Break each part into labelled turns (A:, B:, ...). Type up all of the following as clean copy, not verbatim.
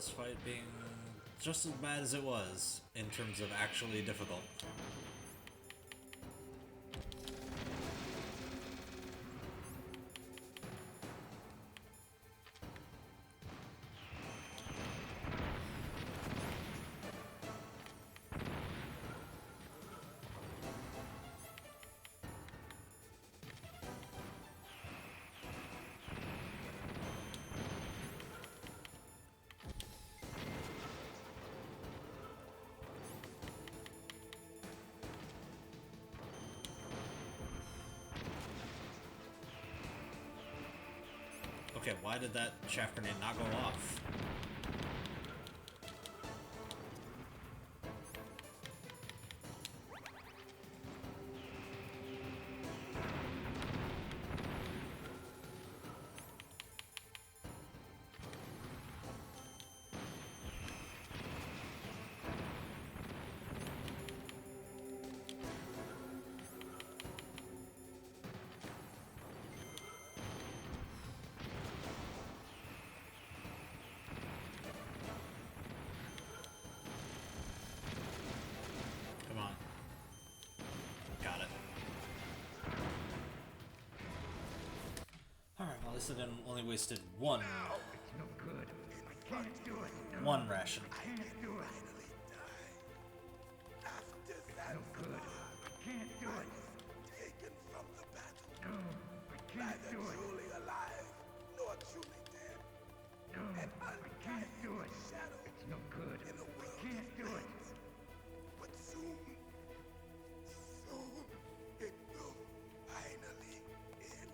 A: this fight being just as bad as it was in terms of actually difficult. Okay, why did that chaff grenade not go off? Come on. Got it. Alright, well at least I didn't only wasted one.
B: It's no good. I can't do it. No,
A: One ration.
B: I can't do it. No good. I can't do it.
C: Taken from the battle,
B: No, I can't
C: neither
B: do it.
C: truly alive nor truly dead.
B: No, I can't do it.
C: Shadow
B: It's no good.
C: in a
B: I
C: world
B: can't
C: of
B: do it.
C: flames. But soon it will finally end.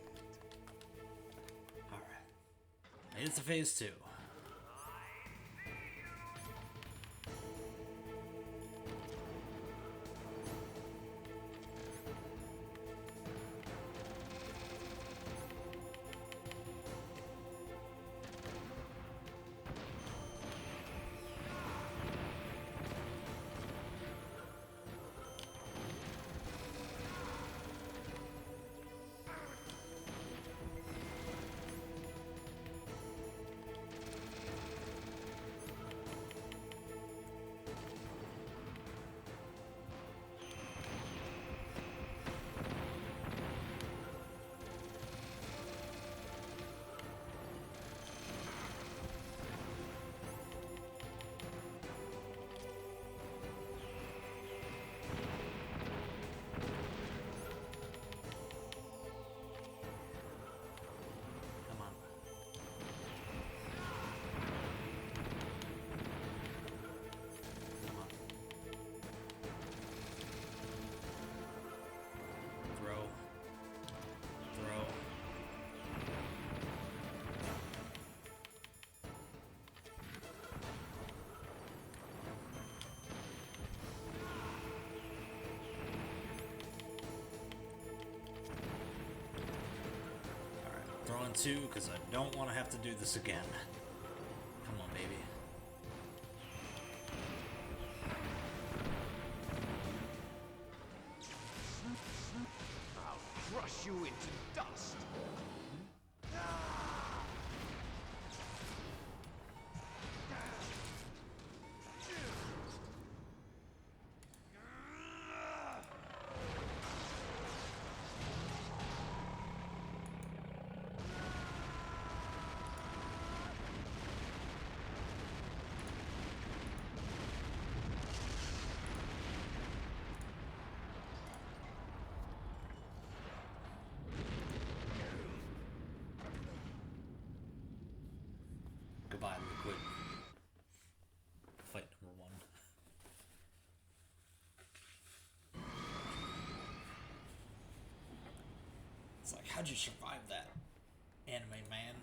A: Alright. Made it to phase 2. Come on. Come on. Throw. Throw. Alright, throwing 2 because I don't want to have to do this again. Come on, baby.
D: I'll crush you into dust.
A: Goodbye, Liquid. Fight number 1. It's like, how'd you survive that, anime man?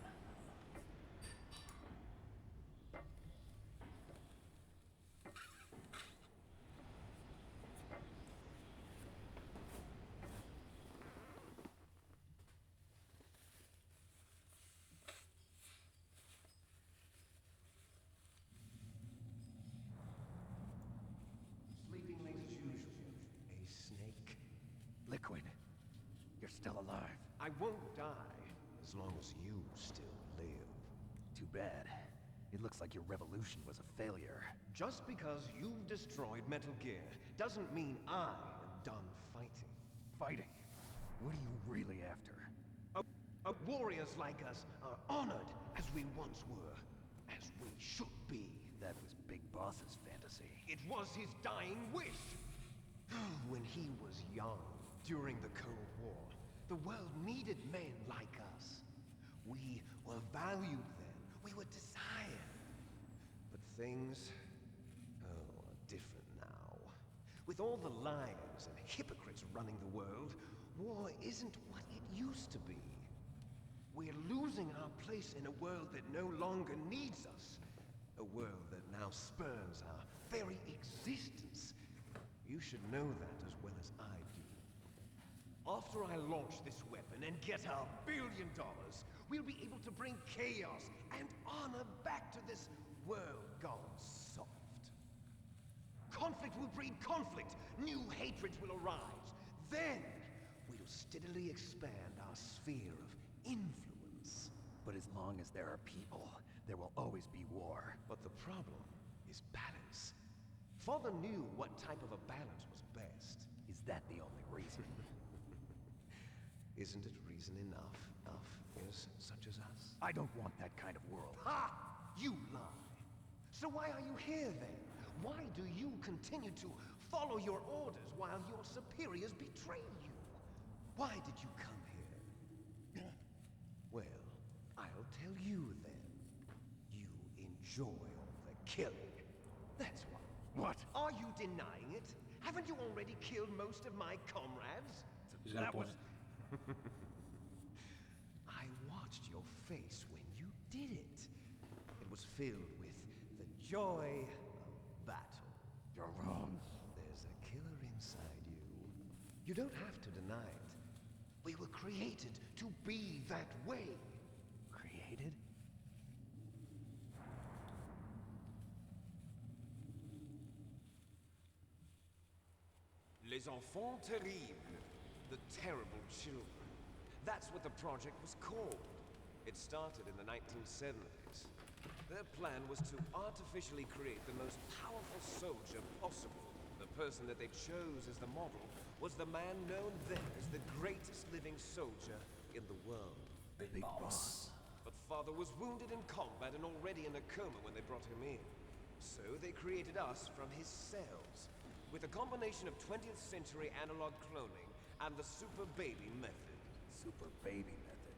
D: Sleeping late as usual. A snake. Liquid. You're still alive. I won't die as long as you still live. Too bad. It looks like your revolution was a failure.
E: Just because you've destroyed Metal Gear doesn't mean I am done fighting.
D: Fighting? What are you really after?
E: Warriors like us are honored as we once were, as we should be.
D: That was Big Boss's fantasy.
E: It was his dying wish. When he was young, during the Cold War, the world needed men like us. We were valued then. We were desired. But things, are different now. With all the liars and hypocrites running the world, war isn't what it used to be. We're losing our place in a world that no longer needs us. A world that now spurns our very existence. You should know that as well as I do. After I launch this weapon and get our $1 billion, we'll be able to bring chaos and honor back to this world gone soft. Conflict will breed conflict. New hatreds will arise. Then, we'll steadily expand our sphere of influence.
D: But as long as there are people, there will always be war.
E: But the problem is balance. Father knew what type of a balance was best.
D: Is that the only reason?
E: Isn't it reason enough of innocents such as us?
D: I don't want that kind of world.
E: Ha! You lie. So why are you here then? Why do you continue to follow your orders while your superiors betray you? Why did you come here? Well, I'll tell you then. You enjoy all the killing. That's why.
D: What?
E: Are you denying it? Haven't you already killed most of my comrades?
A: He's got a
D: That was...
A: point.
E: I watched your face when you did it. It was filled with the joy of battle.
D: You're wrong.
E: There's a killer inside you. You don't have to deny it. We were created to be that way.
D: Created?
E: Les enfants terribles. The terrible children. That's what the project was called. It started in the 1970s. Their plan was to artificially create the most powerful soldier possible. The person that they chose as the model was the man known then as the greatest living soldier in the world.
A: Big boss.
E: But Father was wounded in combat and already in a coma when they brought him in. So they created us from his cells, with a combination of 20th century analog cloning and the super baby method.
D: Super baby method.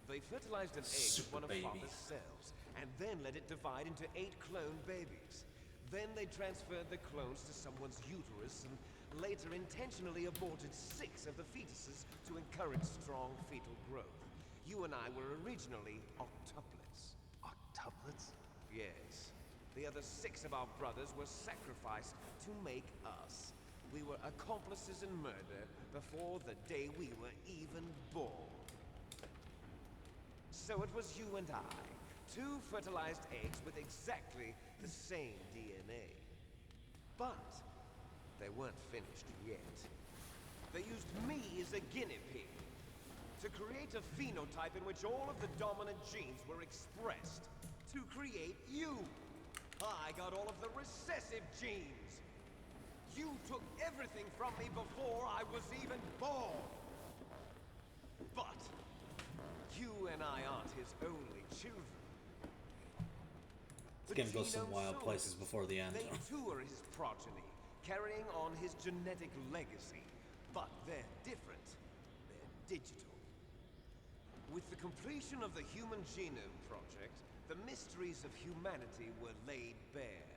E: They fertilized an egg with
A: Super
E: one of
A: baby.
E: Father's cells, and then let it divide into 8 clone babies. Then they transferred the clones to someone's uterus and later intentionally aborted 6 of the fetuses to encourage strong fetal growth. You and I were originally octuplets.
D: Octuplets?
E: Yes. The other 6 of our brothers were sacrificed to make us. We were accomplices in murder before the day we were even born. So it was you and I, 2 fertilized eggs with exactly the same DNA. But they weren't finished yet. They used me as a guinea pig to create a phenotype in which all of the dominant genes were expressed to create you. I got all of the recessive genes. You took everything from me before I was even born. But you and I aren't his only children.
A: It's gonna go some
E: genome
A: wild
E: soldiers,
A: places before the end.
E: They too are his progeny, carrying on his genetic legacy. But they're different. They're digital. With the completion of the Human Genome Project, the mysteries of humanity were laid bare.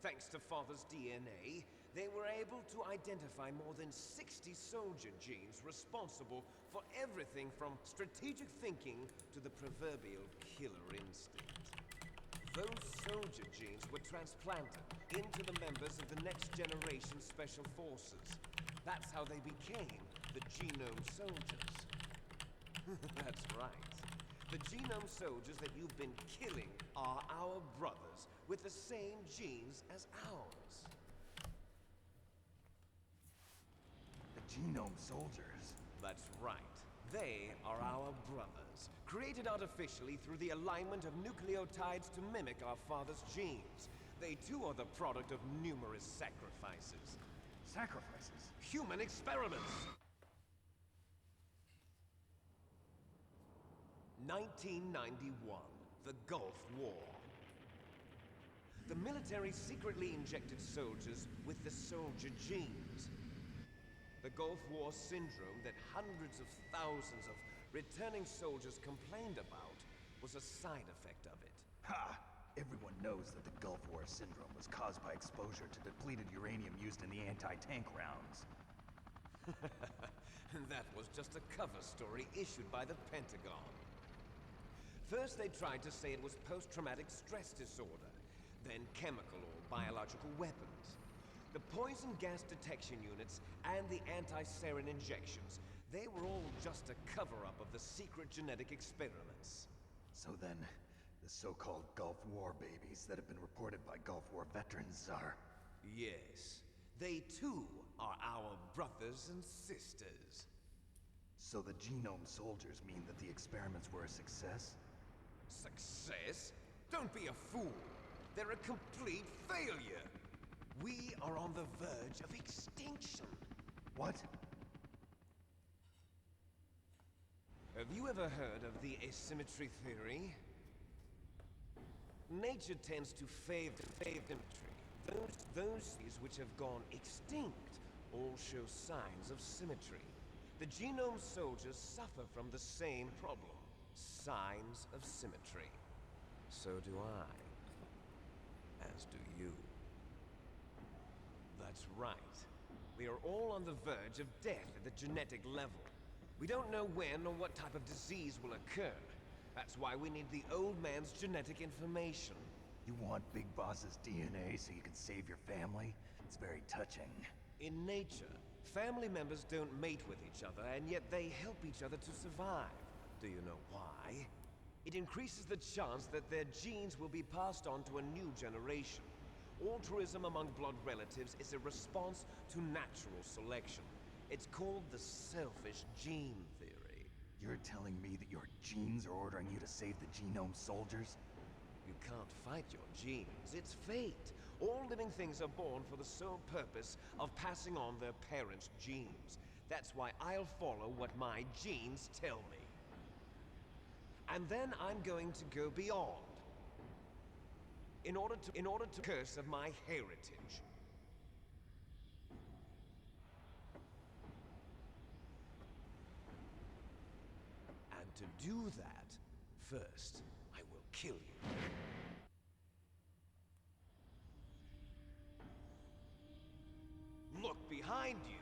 E: Thanks to Father's DNA, they were able to identify more than 60 soldier genes responsible for everything from strategic thinking to the proverbial killer instinct. Those soldier genes were transplanted into the members of the next generation special forces. That's how they became the Genome Soldiers. That's right. The Genome Soldiers that you've been killing are our brothers with the same genes as ours.
D: The Genome Soldiers.
E: That's right. They are our brothers, created artificially through the alignment of nucleotides to mimic our father's genes. They too are the product of numerous sacrifices.
D: Sacrifices?
E: Human experiments! 1991, the Gulf War. The military secretly injected soldiers with the soldier genes. The Gulf War syndrome that hundreds of thousands of returning soldiers complained about was a side effect of it.
D: Ha! Everyone knows that the Gulf War syndrome was caused by exposure to depleted uranium used in the anti-tank rounds.
E: That was just a cover story issued by the Pentagon. First they tried to say it was post-traumatic stress disorder, then chemical or biological weapons. The poison gas detection units and the anti-sarin injections, they were all just a cover-up of the secret genetic experiments.
D: So then, the so-called Gulf War babies that have been reported by Gulf War veterans are...
E: Yes, they too are our brothers and sisters.
D: So the genome soldiers mean that the experiments were a success?
E: Success? Don't be a fool. They're a complete failure. We are on the verge of extinction.
D: What?
E: Have you ever heard of the asymmetry theory? Nature tends to favor symmetry. Those species which have gone extinct all show signs of symmetry. The genome soldiers suffer from the same problem. Signs of symmetry. So do I. As do you. That's right. We are all on the verge of death at the genetic level. We don't know when or what type of disease will occur. That's why we need the old man's genetic information.
D: You want Big Boss's DNA so you can save your family? It's very touching.
E: In nature, family members don't mate with each other, and yet they help each other to survive. Do you know why? It increases the chance that their genes will be passed on to a new generation. Altruism among blood relatives is a response to natural selection. It's called the selfish gene theory.
D: You're telling me that your genes are ordering you to save the genome soldiers?
E: You can't fight your genes. It's fate. All living things are born for the sole purpose of passing on their parents' genes. That's why I'll follow what my genes tell me. And then I'm going to go beyond. In order to curse of my heritage. And to do that, first, I will kill you. Look behind you!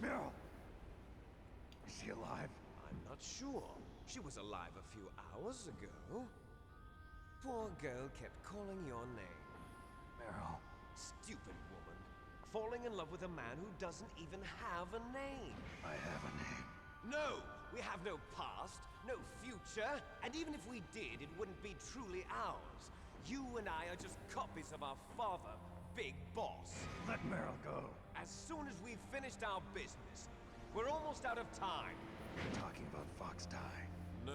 D: Meryl! Is she alive?
E: I'm not sure. She was alive a few hours ago. Poor girl kept calling your name.
D: Meryl.
E: Stupid woman. Falling in love with a man who doesn't even have a name.
D: I have a name.
E: No! We have no past, no future, and even if we did, it wouldn't be truly ours. You and I are just copies of our father, Big Boss.
D: Let Meryl go.
E: As soon as we've finished our business, we're almost out of time.
D: You're talking about Fox Die.
E: No.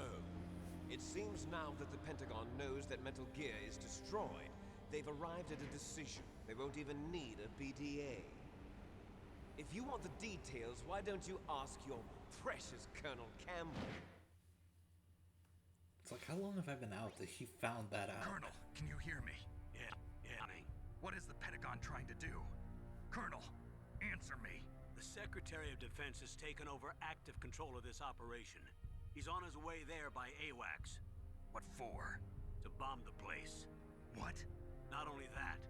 E: It seems now that the Pentagon knows that Metal Gear is destroyed. They've arrived at a decision. They won't even need a BDA. If you want the details, why don't you ask your precious Colonel Campbell?
A: It's like, how long have I been out that he found that out?
F: Colonel, can you hear me? Yeah. What is the Pentagon trying to do? Colonel, answer me.
G: The Secretary of Defense has taken over active control of this operation. He's on his way there by AWACS.
F: What for?
G: To bomb the place.
F: What?
G: Not only that,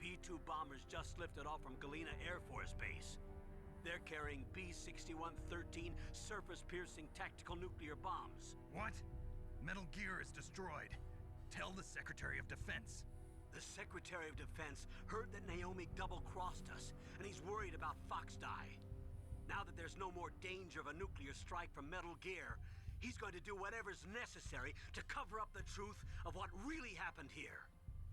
G: B-2 bombers just lifted off from Galena Air Force Base. They're carrying B-6113 surface-piercing tactical nuclear bombs.
F: What? Metal Gear is destroyed. Tell the Secretary of Defense.
G: The Secretary of Defense heard that Naomi double-crossed us, and he's worried about Fox Die. Now that there's no more danger of a nuclear strike from Metal Gear, he's going to do whatever's necessary to cover up the truth of what really happened here.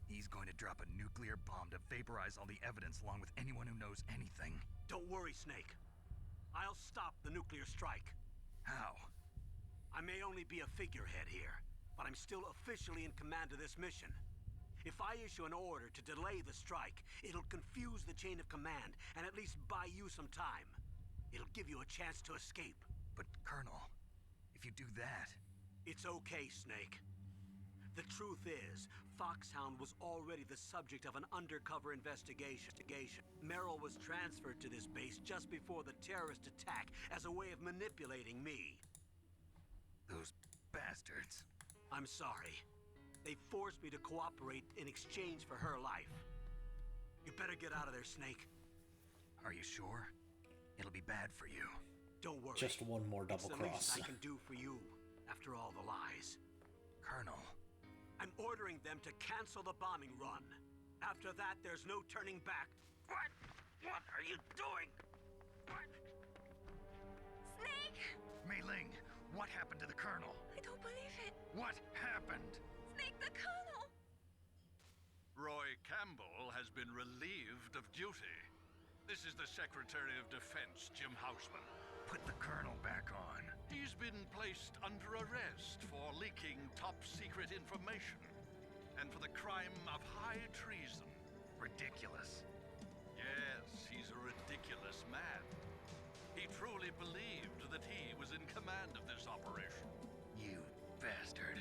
F: He's going to drop a nuclear bomb to vaporize all the evidence along with anyone who knows anything.
G: Don't worry, Snake. I'll stop the nuclear strike.
F: How?
G: I may only be a figurehead here, but I'm still officially in command of this mission. If I issue an order to delay the strike, it'll confuse the chain of command and at least buy you some time. It'll give you a chance to escape.
F: But, Colonel, if you do that...
G: It's okay, Snake. The truth is, Foxhound was already the subject of an undercover investigation. Merrill was transferred to this base just before the terrorist attack as a way of manipulating me.
F: Those bastards.
G: I'm sorry. They forced me to cooperate in exchange for her life. You better get out of there, Snake.
F: Are you sure? It'll be bad for you.
G: Don't worry.
A: Just one more double
G: It's the
A: cross.
G: least I can do for you, after all the lies.
F: Colonel.
G: I'm ordering them to cancel the bombing run. After that, there's no turning back. What? What are you doing? What?
H: Snake!
F: Mei Ling, what happened to the Colonel?
H: I don't believe it.
F: What happened?
H: Snake the Colonel!
I: Roy Campbell has been relieved of duty. This is the Secretary of Defense, Jim Houseman.
F: Put the Colonel back on.
I: He's been placed under arrest for leaking top-secret information and for the crime of high treason.
F: Ridiculous.
I: Yes, he's a ridiculous man. He truly believed that he was in command of this operation.
F: You bastard.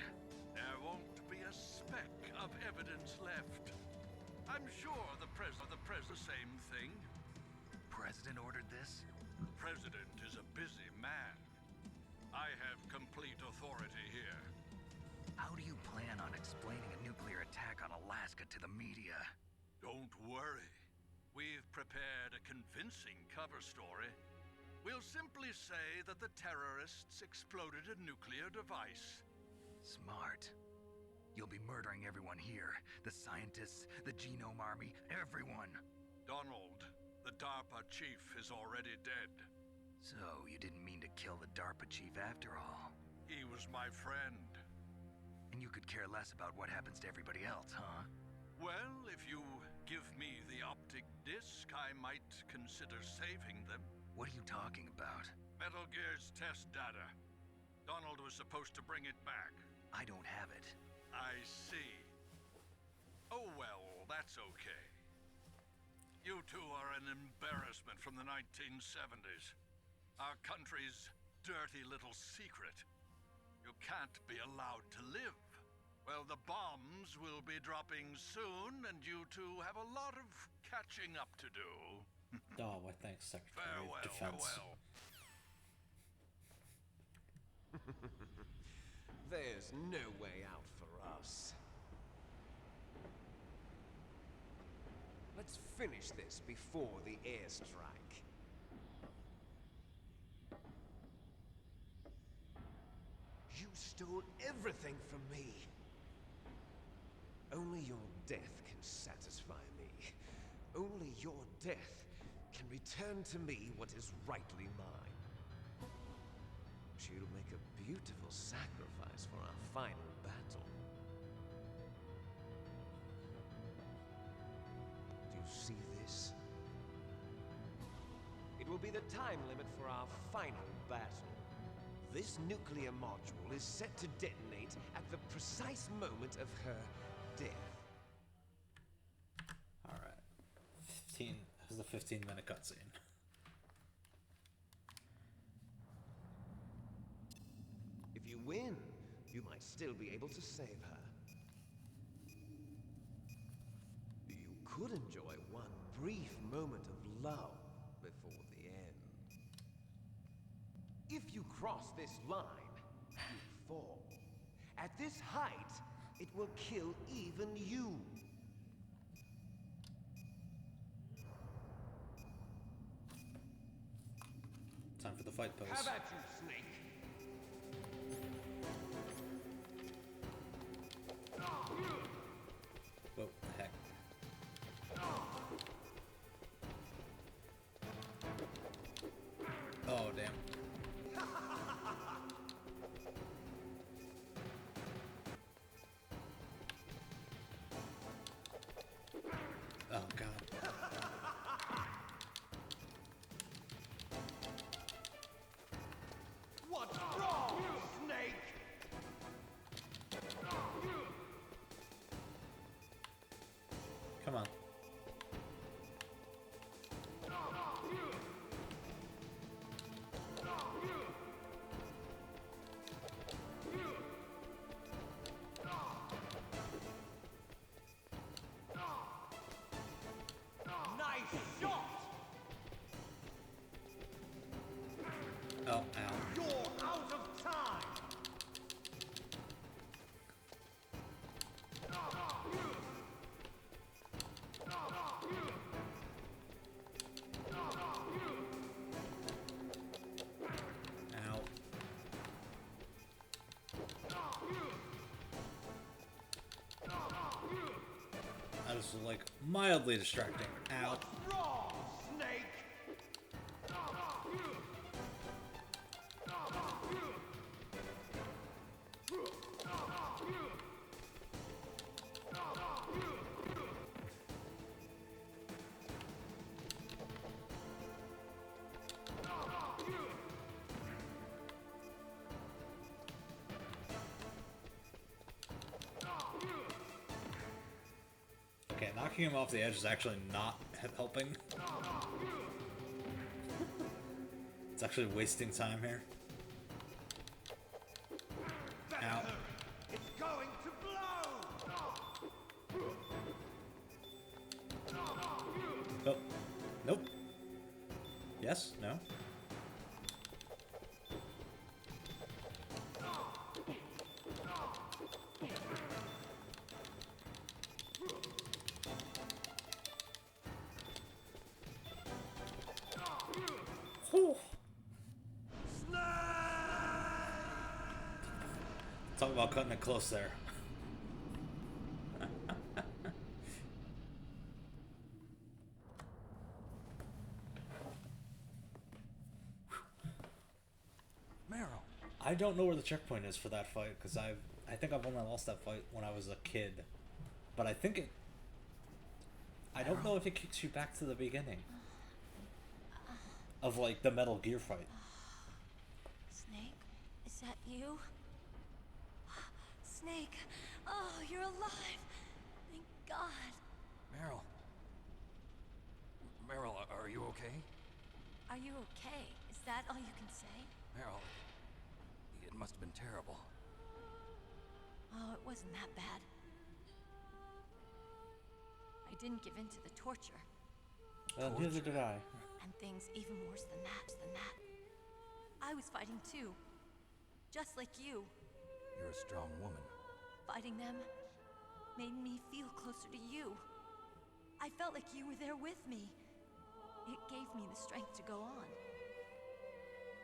I: There won't be a speck of evidence left. I'm sure the President the same thing.
F: President ordered this?
I: The President is a busy man. I have complete authority here.
F: How do you plan on explaining a nuclear attack on Alaska to the media?
I: Don't worry. We've prepared a convincing cover story. We'll simply say that the terrorists exploded a nuclear device.
F: Smart. You'll be murdering everyone here. The scientists, the Genome Army, everyone.
I: Donald, the DARPA chief, is already dead.
F: So, you didn't mean to kill the DARPA chief after all.
I: He was my friend.
F: And you could care less about what happens to everybody else, huh?
I: Well, if you give me the optic disc, I might consider saving them.
F: What are you talking about?
I: Metal Gear's test data. Donald was supposed to bring it back.
F: I don't have it.
I: I see. Oh well, that's okay. You two are an embarrassment from the 1970s. Our country's dirty little secret. You can't be allowed to live. Well, the bombs will be dropping soon, and you two have a lot of catching up to do.
A: Oh, well, thanks, Secretary
I: Farewell,
A: of Defense.
I: farewell.
E: There's no way out for us. Let's finish this before the airstrike. You stole everything from me. Only your death can satisfy me. Only your death can return to me what is rightly mine. She'll make a beautiful sacrifice for our final battle. Do you see this? It will be the time limit for our final battle. This nuclear module is set to detonate at the precise moment of her death.
A: Alright. 15. This is the 15-minute cutscene.
E: If you win, you might still be able to save her. You could enjoy one brief moment of love before the end. If you cross this line, you fall. At this height, it will kill even you.
A: Time for the fight pose.
E: How about you, Snake?
A: Whoa, the heck. Oh, damn. Oh, God. this was like mildly distracting. Ow.
E: Wrong, Snake!
A: Okay, knocking him off the edge is actually not helping. It's actually wasting time here. Ow.
E: It's going to blow!
A: Oh. Nope. Yes? No? Whew. Talk about cutting it close there.
F: Meryl.
A: I don't know where the checkpoint is for that fight because I think I've only lost that fight when I was a kid, but I think it. I don't know if it kicks you back to the beginning of like the Metal Gear fight.
H: Snake, is that you? Snake, oh, you're alive. Thank God.
F: Meryl. Meryl, are you okay?
H: Are you okay? Is that all you can say?
F: Meryl, it must have been terrible.
H: Oh, it wasn't that bad. I didn't give in to the torture.
A: Neither did I.
H: And things even worse than that, I was fighting too. Just like you.
F: You're a strong woman.
H: Fighting them made me feel closer to you. I felt like you were there with me. It gave me the strength to go on.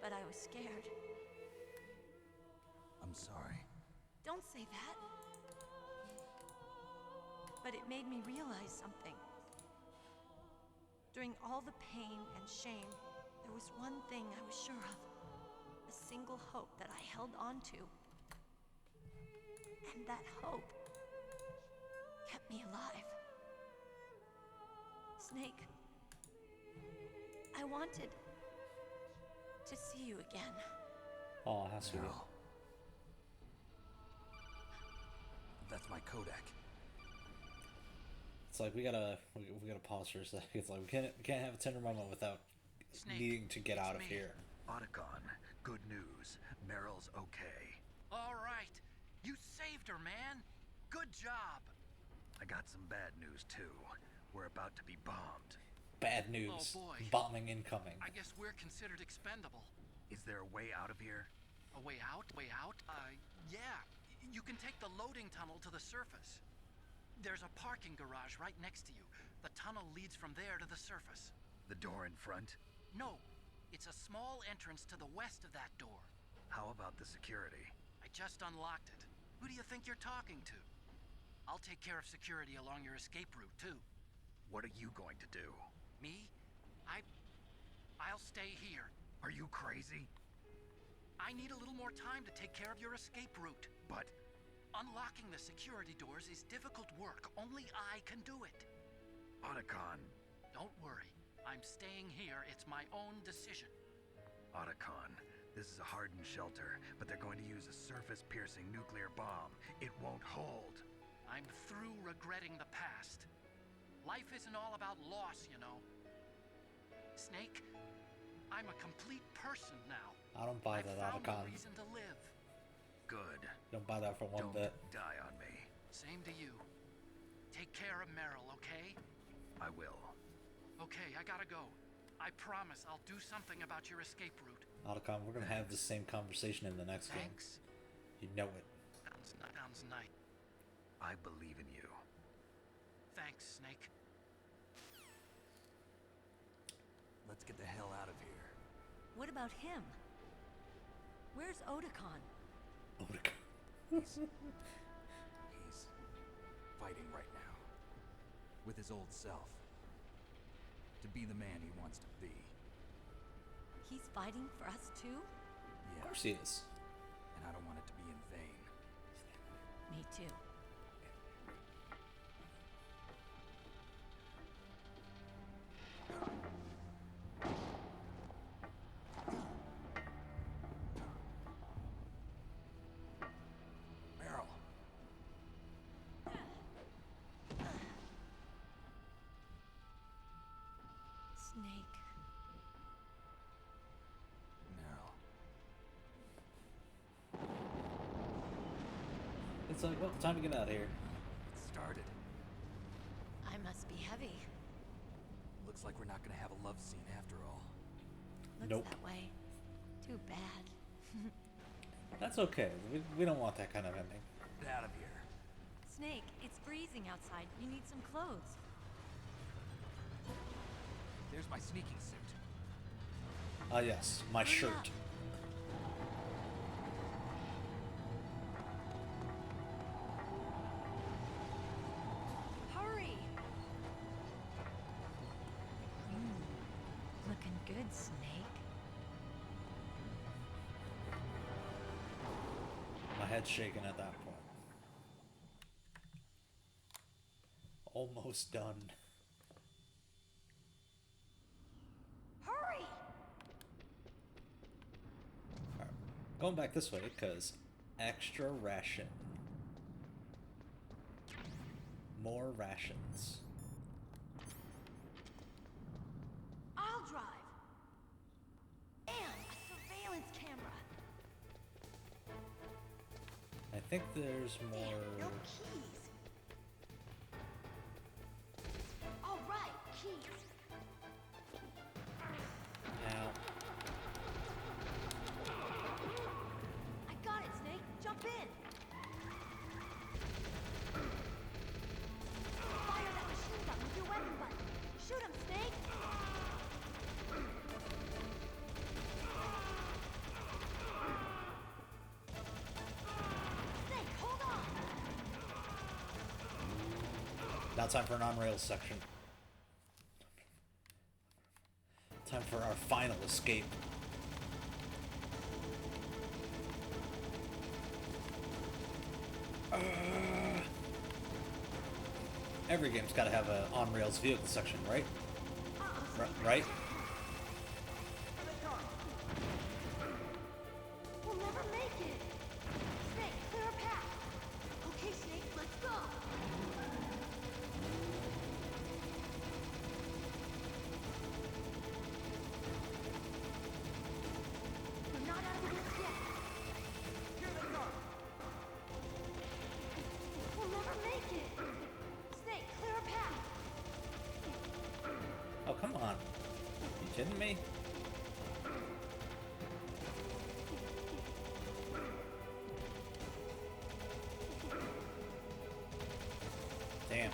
H: But I was scared.
F: I'm sorry.
H: Don't say that. But it made me realize something. During all the pain and shame, there was one thing I was sure of. A single hope that I held on to. And that hope kept me alive. Snake, I wanted to see you again.
A: Oh, how sweet.
F: Meryl. That's my Kodak.
A: It's like we gotta pause for a second. It's like we can't have a tender moment without
G: Snake,
A: needing to get
G: it's
A: out of
G: me.
A: here.
D: Otacon, good news. Meryl's okay.
G: All right. You saved her, man. Good job.
D: I got some bad news, too. We're about to be bombed.
A: Bad news.
G: Oh, boy.
A: Bombing incoming.
G: I guess we're considered expendable.
D: Is there a way out of here?
G: A way out? Way out? Yeah. You can take the loading tunnel to the surface. There's a parking garage right next to you. The tunnel leads from there to the surface.
D: The door in front?
G: No, it's a small entrance to the west of that door.
D: How about the security?
G: I just unlocked it. Who do you think you're talking to? I'll take care of security along your escape route, too.
D: What are you going to do?
G: Me? I'll stay here.
D: Are you crazy?
G: I need a little more time to take care of your escape route.
D: But
G: Unlocking the security doors is difficult work. Only I can do it.
D: Otacon.
G: Don't worry. I'm staying here. It's my own decision.
D: Otacon, this is a hardened shelter, but they're going to use a surface-piercing nuclear bomb. It won't hold.
G: I'm through regretting the past. Life isn't all about loss, you know. Snake, I'm a complete person now.
A: I don't buy
G: I've
A: that,
G: found a
A: Otacon.
G: reason to live.
D: Good.
A: Don't buy that for one
D: Don't
A: bit.
D: die on me.
G: Same to you. Take care of Meryl, okay?
D: I will.
G: Okay, I gotta go. I promise I'll do something about your escape route.
A: Otacon, we're gonna have the same conversation in the next
G: Thanks.
A: game. You know it.
G: Sounds nice.
D: I believe in you.
G: Thanks, Snake.
F: Let's get the hell out of here.
H: What about him? Where's Otacon?
A: Otacon.
F: He's fighting right now.
D: with his old self. To be the man he wants to be.
H: He's fighting for us too?
D: Yeah,
A: Of course he is.
D: and I don't want it to be in vain.
H: Me too.
D: Meryl!
H: Snake.
D: Meryl.
A: It's like, well, time to get out of here.
D: It started.
H: I must be heavy.
D: Looks like we're not gonna have a love scene after all.
H: Looks
A: Nope.
H: that way. Too bad.
A: That's okay. We don't want that kind of ending.
D: Get out of here.
H: Snake, it's freezing outside. You need some clothes.
D: There's my sneaking suit.
A: Ah, yes, my
H: Hurry
A: shirt.
H: up. Hurry! Looking good, Snake.
A: My head's shaking at that point. Almost done.
H: Hurry!
A: Alright, going back this way, because extra ration. More rations.
H: I'll drive. And a surveillance camera.
A: I think there's
H: Damn,
A: more.
H: no keys. All right, keys.
A: Now,
H: I got it, Snake. Jump in. Fire that machine gun with your weapon button. Shoot him, Snake. Snake, hold on.
A: now time for an on-rails section. Time for our final escape. Every game's got to have an on-rails vehicle section, right? Right?
H: We'll never make it. Snake, clear a path. Okay, Snake, let's go. We're not out of the woods yet. Here they come. We'll never make it. Snake, clear a path.
A: Oh, come on. You kidding me? Damn.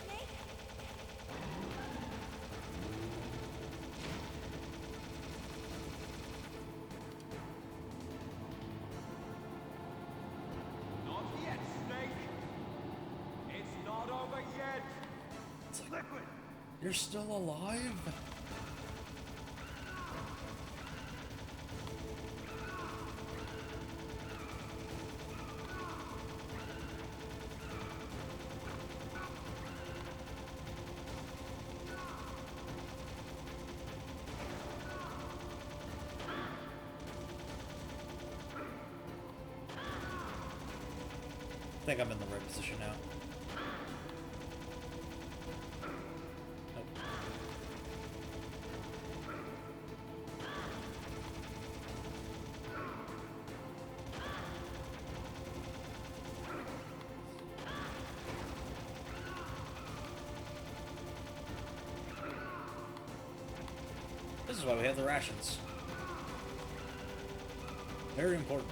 H: Snake.
E: Not yet, Snake. It's not over yet.
B: Liquid!
A: You're still alive? I think I'm in the right position now. Nope. This is why we have the rations. Very important.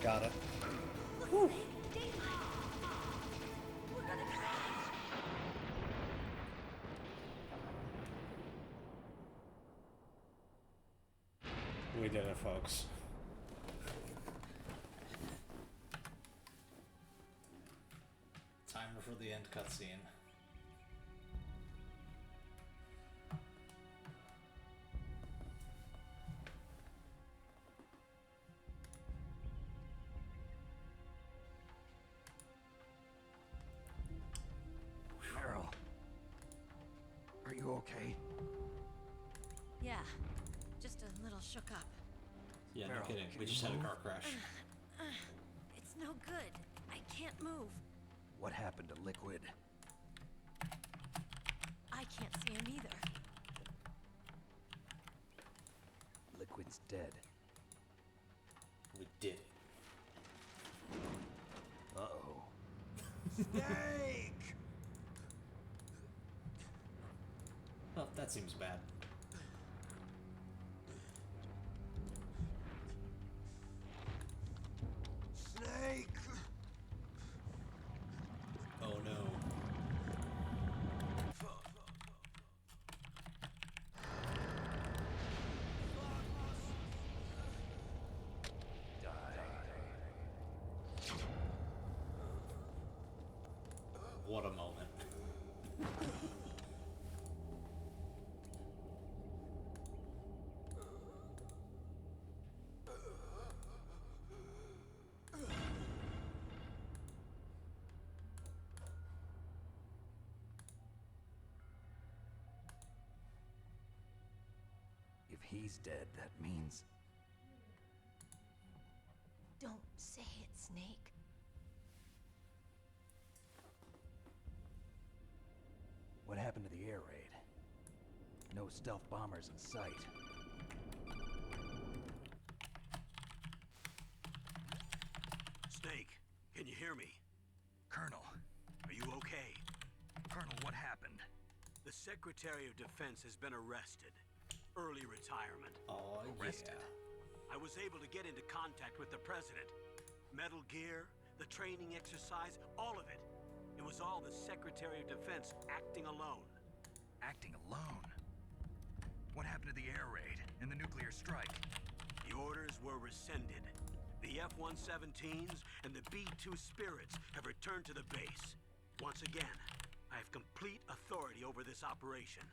A: Got it.
H: Look, David! We're gonna crash!
A: We did it, folks. Timer for the end cutscene.
D: Meryl. Are you okay?
H: Yeah, just a little shook up.
A: Yeah, no
D: Meryl,
A: kidding.
D: can
A: We
D: you
A: just had a
D: move?
A: car crash.
H: It's no good. I can't move.
D: What happened to Liquid?
H: I can't see him either.
D: Liquid's dead.
A: We did it.
D: Uh-oh.
E: Snake!
A: Well, that seems bad.
E: Snake!
A: Oh no. What a moment.
D: If he's dead, that means...
H: Don't say it, Snake.
D: What happened to the air raid? No stealth bombers in sight.
G: Snake, can you hear me?
D: Colonel.
G: Are you okay?
D: Colonel, what happened?
G: The Secretary of Defense has been arrested. Early retirement.
A: Oh,
D: Arrested.
A: yeah.
G: I was able to get into contact with the President. Metal Gear, the training exercise, all of it. It was all the Secretary of Defense acting alone.
D: Acting alone? What happened to the air raid and the nuclear strike?
G: The orders were rescinded. The F-117s and the B-2 Spirits have returned to the base. Once again, I have complete authority over this operation.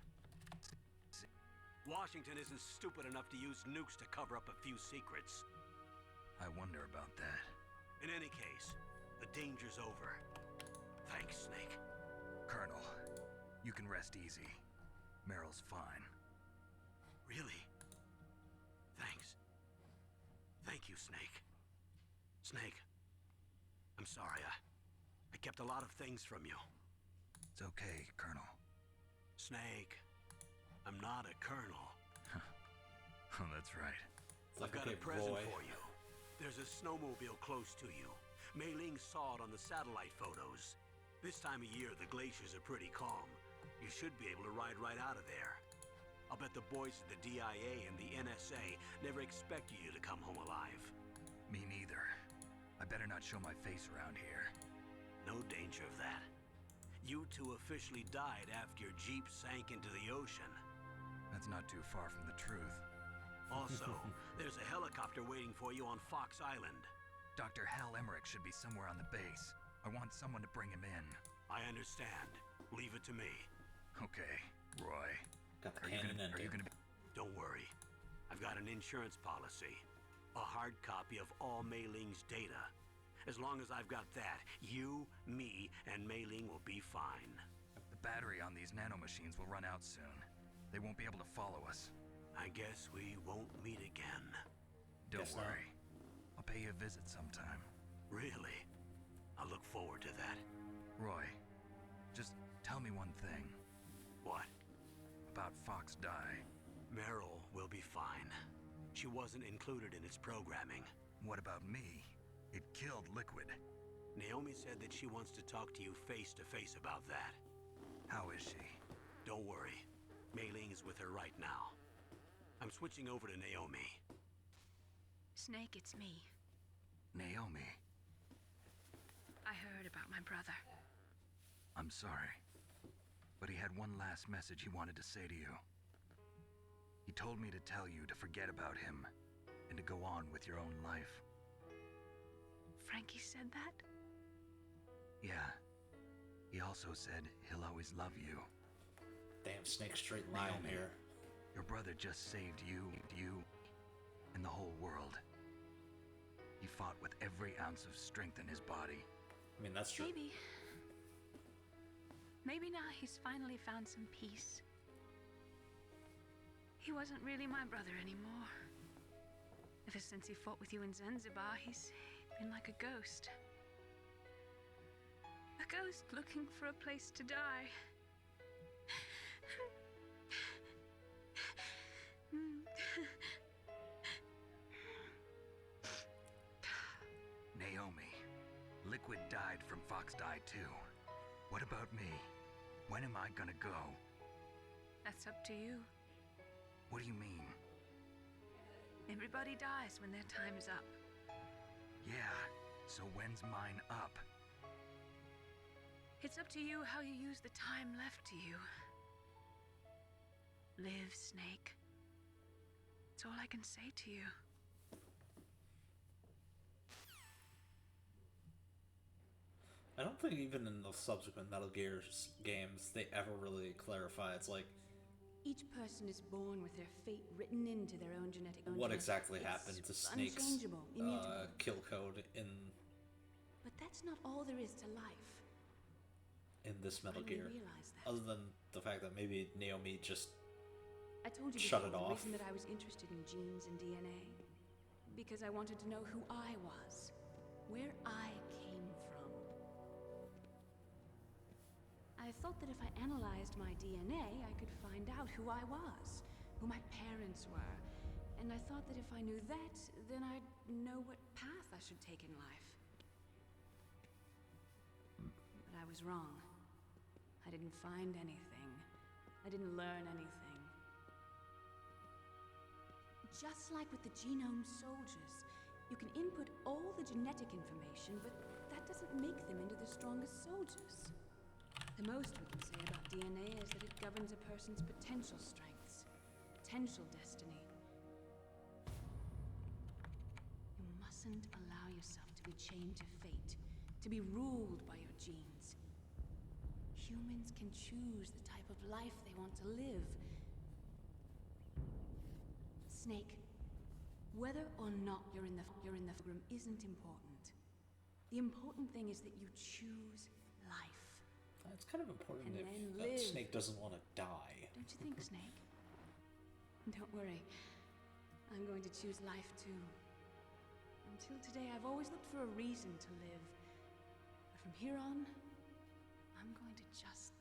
G: Washington isn't stupid enough to use nukes to cover up a few secrets.
D: I wonder about that.
G: In any case, the danger's over. Thanks, Snake.
D: Colonel, you can rest easy. Meryl's fine.
G: Really? Thanks. Thank you, Snake. Snake, I'm sorry. I kept a lot of things from you.
D: It's okay, Colonel.
G: Snake, I'm not a colonel.
D: Oh, that's right.
A: It's like,
G: I've got
A: okay,
G: a present
A: Roy.
G: for you. There's a snowmobile close to you. Mei Ling saw it on the satellite photos. This time of year, the glaciers are pretty calm. You should be able to ride right out of there. I'll bet the boys at the DIA and the NSA never expected you to come home alive.
D: Me neither. I better not show my face around here.
G: No danger of that. You two officially died after your Jeep sank into the ocean.
D: That's not too far from the truth.
G: Also, there's a helicopter waiting for you on Fox Island.
D: Dr. Hal Emmerich should be somewhere on the base. I want someone to bring him in.
G: I understand. Leave it to me.
D: Okay, Roy.
A: Got the
D: Are you
A: cannon
D: gonna
A: ending.
D: be...
G: Don't worry. I've got an insurance policy. A hard copy of all Mei Ling's data. As long as I've got that, you, me, and Mei Ling will be fine.
D: The battery on these nanomachines will run out soon. They won't be able to follow us.
G: I guess we won't meet again.
D: Don't
A: Guess not.
D: worry. I'll pay you a visit sometime.
G: Really? I look forward to that.
D: Roy, just tell me one thing.
G: What?
D: About Fox Die.
G: Meryl will be fine. She wasn't included in its programming.
D: What about me? It killed Liquid.
G: Naomi said that she wants to talk to you face to face about that.
D: How is she?
G: Don't worry. Mei Ling is with her right now. I'm switching over to Naomi.
J: Snake, it's me.
D: Naomi,
J: I heard about my brother.
D: I'm sorry. But he had one last message he wanted to say to you. He told me to tell you to forget about him and to go on with your own life.
J: Frankie said that?
D: Yeah. He also said he'll always love you.
A: Damn, Snake straight lying
D: Naomi,
A: here.
D: Your brother just saved you, and the whole world. He fought with every ounce of strength in his body.
A: I mean, that's true.
J: Maybe. Maybe now he's finally found some peace. He wasn't really my brother anymore. Ever since he fought with you in Zanzibar, he's been like a ghost. A ghost looking for a place to die.
D: Naomi, Liquid died from Fox Die too. What about me? When am I gonna go?
J: That's up to you.
D: What do you mean?
J: Everybody dies when their time is up.
D: Yeah, so when's mine up?
J: It's up to you how you use the time left to you. Live, Snake. That's all I can say to you.
A: I don't think even in the subsequent Metal Gear games they ever really clarify. It's like,
K: each person is born with their fate written into their own genetic.
A: what exactly happened to Snake's
K: unchangeable, immutable.
A: kill code in
K: But that's not all there is to life.
A: this Metal
K: Finally
A: Gear,
K: realized that.
A: other than the fact that maybe Naomi just
K: I told you
A: shut
K: before,
A: it
K: the
A: off.
K: reason that I was interested in genes and DNA, because I wanted to know who I was, where I came from. I thought that if I analyzed my DNA, I could find out who I was, who my parents were, and I thought that if I knew that, then I'd know what path I should take in life. But I was wrong. I didn't find anything. I didn't learn anything. Just like with the genome soldiers, you can input all the genetic information, but that doesn't make them into the strongest soldiers. The most we can say about DNA is that it governs a person's potential strengths, potential destiny. You mustn't allow yourself to be chained to fate, to be ruled by your genes. Humans can choose the type of life they want to live. Snake, whether or not you're in the room isn't important. The important thing is that you choose life.
A: It's kind of important
K: And
A: if
K: then
A: that
K: live.
A: Snake doesn't want to die.
K: Don't you think, Snake? Don't worry. I'm going to choose life too. Until today, I've always looked for a reason to live. But from here on, I'm going to just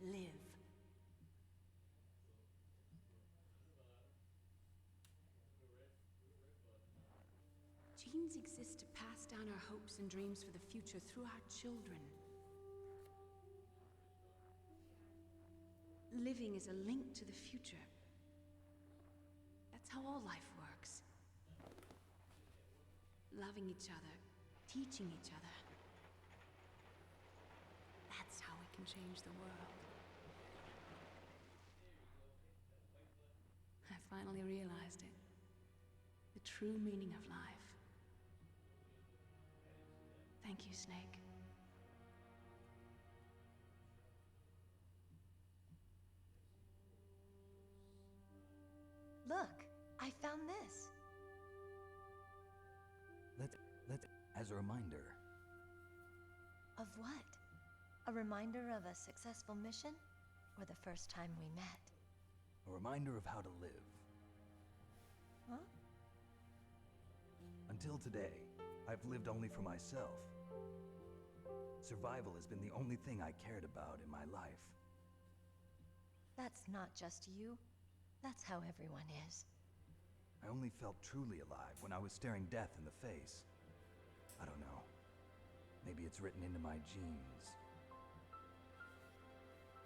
K: live. Genes exist to pass down our hopes and dreams for the future through our children. Living is a link to the future. That's how all life works. Loving each other, teaching each other. That's how we can change the world. I finally realized it. The true meaning of life. Thank you, Snake.
L: Look, I found this.
D: Let's as a reminder.
L: Of what? A reminder of a successful mission? Or the first time we met?
D: A reminder of how to live.
L: Huh?
D: Until today, I've lived only for myself. Survival has been the only thing I cared about in my life.
L: That's not just you. That's how everyone is.
D: I only felt truly alive when I was staring death in the face. I don't know. Maybe it's written into my genes.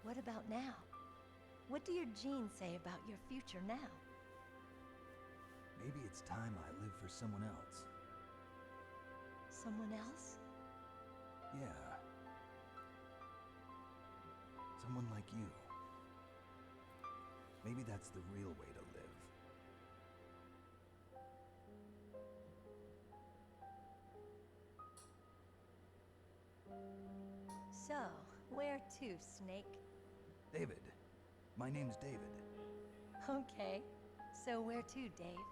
L: What about now? What do your genes say about your future now?
D: Maybe it's time I live for someone else.
L: Someone else?
D: Yeah. Someone like you. Maybe that's the real way to live.
L: So, where to, Snake?
D: David. My name's David.
L: Okay. So where to, Dave?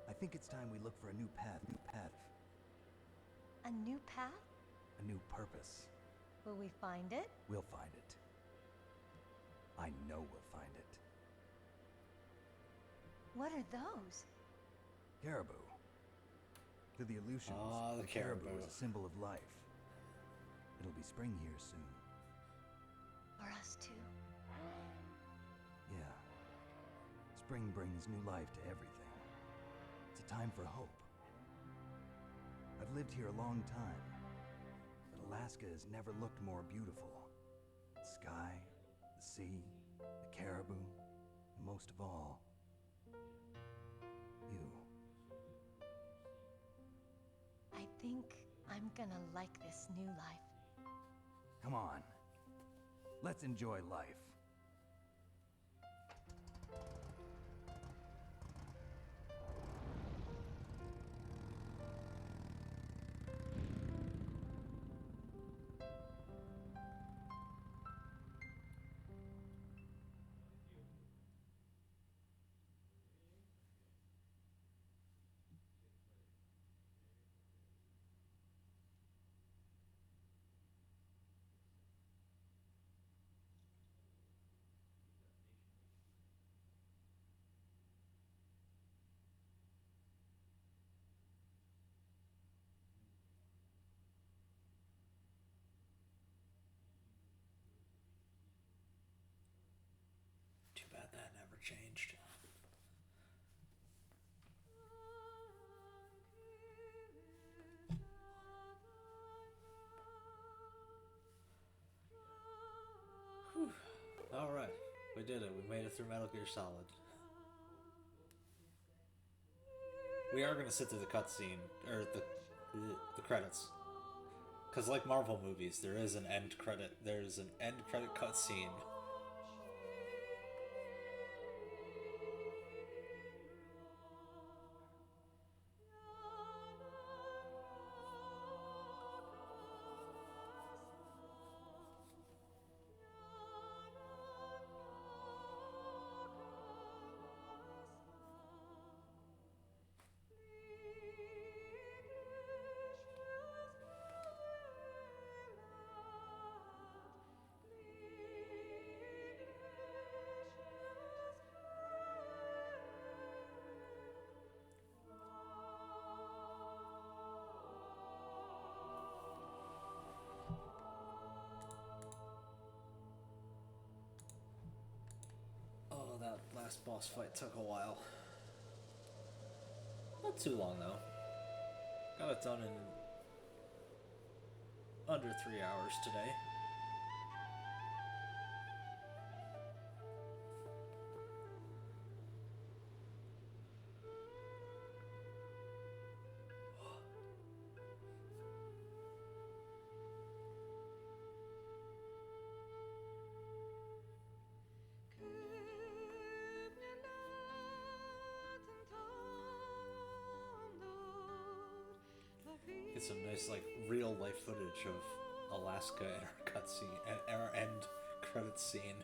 D: I think it's time we look for a new path.
L: A new path?
D: A new purpose.
L: Will we find it?
D: We'll find it. I know we'll find it.
L: What are those?
D: Caribou. To the Aleutians,
A: Ah, the caribou.
D: is a symbol of life. It'll be spring here soon.
L: For us too?
D: Yeah. Spring brings new life to everything. It's a time for hope. I've lived here a long time, but Alaska has never looked more beautiful. The sky, the sea, the caribou, and most of all, you.
L: I think I'm gonna like this new life.
D: Come on. Let's enjoy life.
A: Too bad that never changed. Whew. All right, we did it. We made it through Metal Gear Solid. We are gonna sit through the cutscene or the credits, because like Marvel movies, there is an end credit. There's an end credit cutscene. Oh, that last boss fight took a while. Not too long though. Got it done in under 3 hours today. Get some nice, like, real life footage of Alaska in our cutscene and our end credits scene.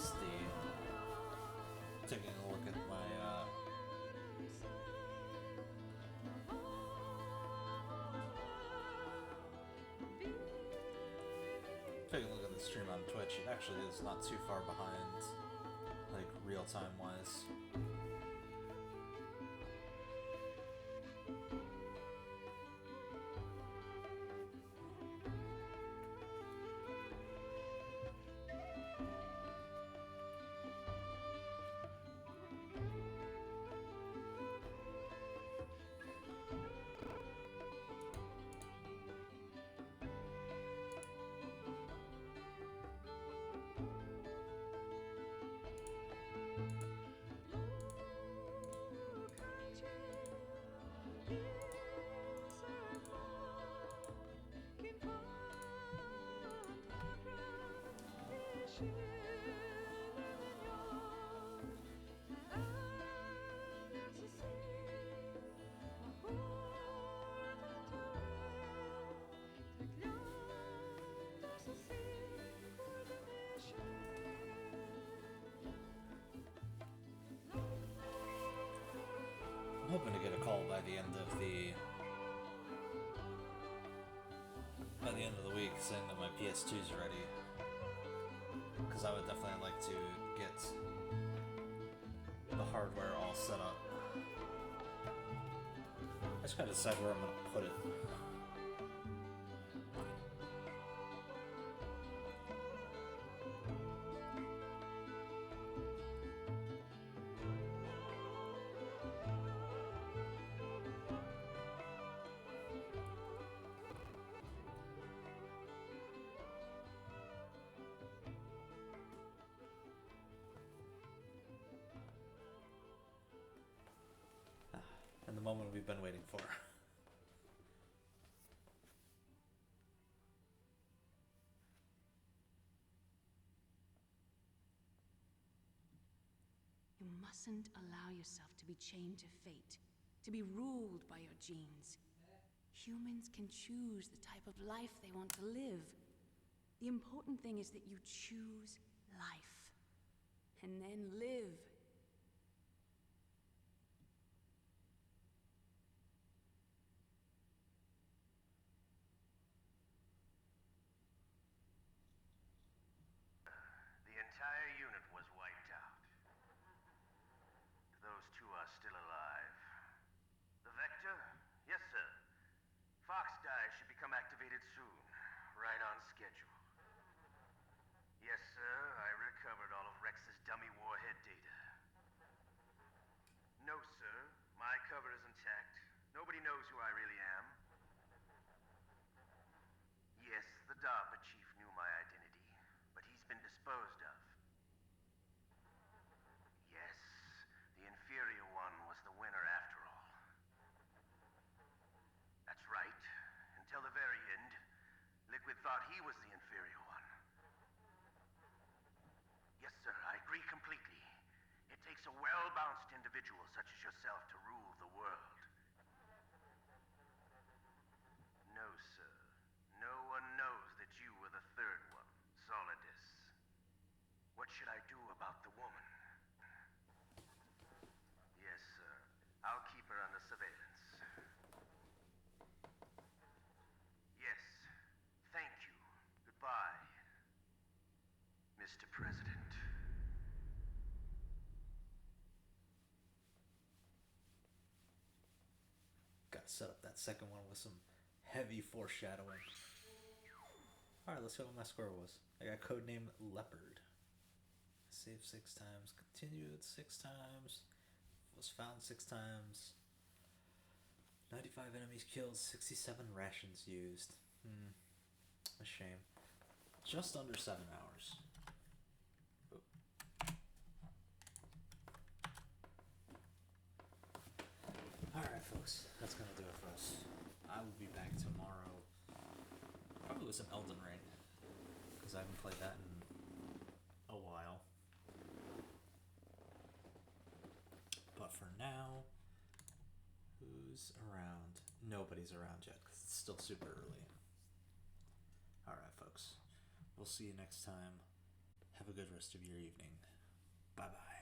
A: least the taking a look at my taking a look at the stream on Twitch, it actually is not too far behind, like real time wise. I'm hoping to get a call by the end of the week saying that my PS2 is ready, because I would definitely like to get the hardware all set up. I just gotta decide where I'm gonna put it. And the moment we've been waiting for.
K: You mustn't allow yourself to be chained to fate, to be ruled by your genes. Humans can choose the type of life they want to live. The important thing is that you choose life, and then live.
E: The entire unit was wiped out. Those two are still alive. The Vector? Yes, sir. Fox Die should become activated soon. Right on schedule. Yes, sir. I recovered all of Rex's dummy warhead data. No, sir. My cover is intact. Nobody knows who I really am. Yes, the DARPA chief knew my identity, but he's been disposed of. Yes, the inferior one was the winner after all. That's right. Until the very end, Liquid thought he was the inferior one. Yes, sir, I agree completely. It takes a well-balanced individual such as yourself to rule the world. No, sir. No one knows that you were the third one, Solidus. What should I do about the woman? Yes, sir. I'll keep her under surveillance. Yes. Thank you. Goodbye, Mr. President.
A: Gotta set up that second one with some heavy foreshadowing. Alright, let's see what my score was. I got codename Leopard. Saved 6 times, continued 6 times, was found 6 times, 95 enemies killed, 67 rations used. A shame. Just under 7 hours. Alright folks, that's gonna do it for us. I will be back tomorrow, probably with some Elden Ring, because I haven't played that in a while. But for now, who's around? Nobody's around yet, because it's still super early. Alright folks, we'll see you next time. Have a good rest of your evening. Bye bye.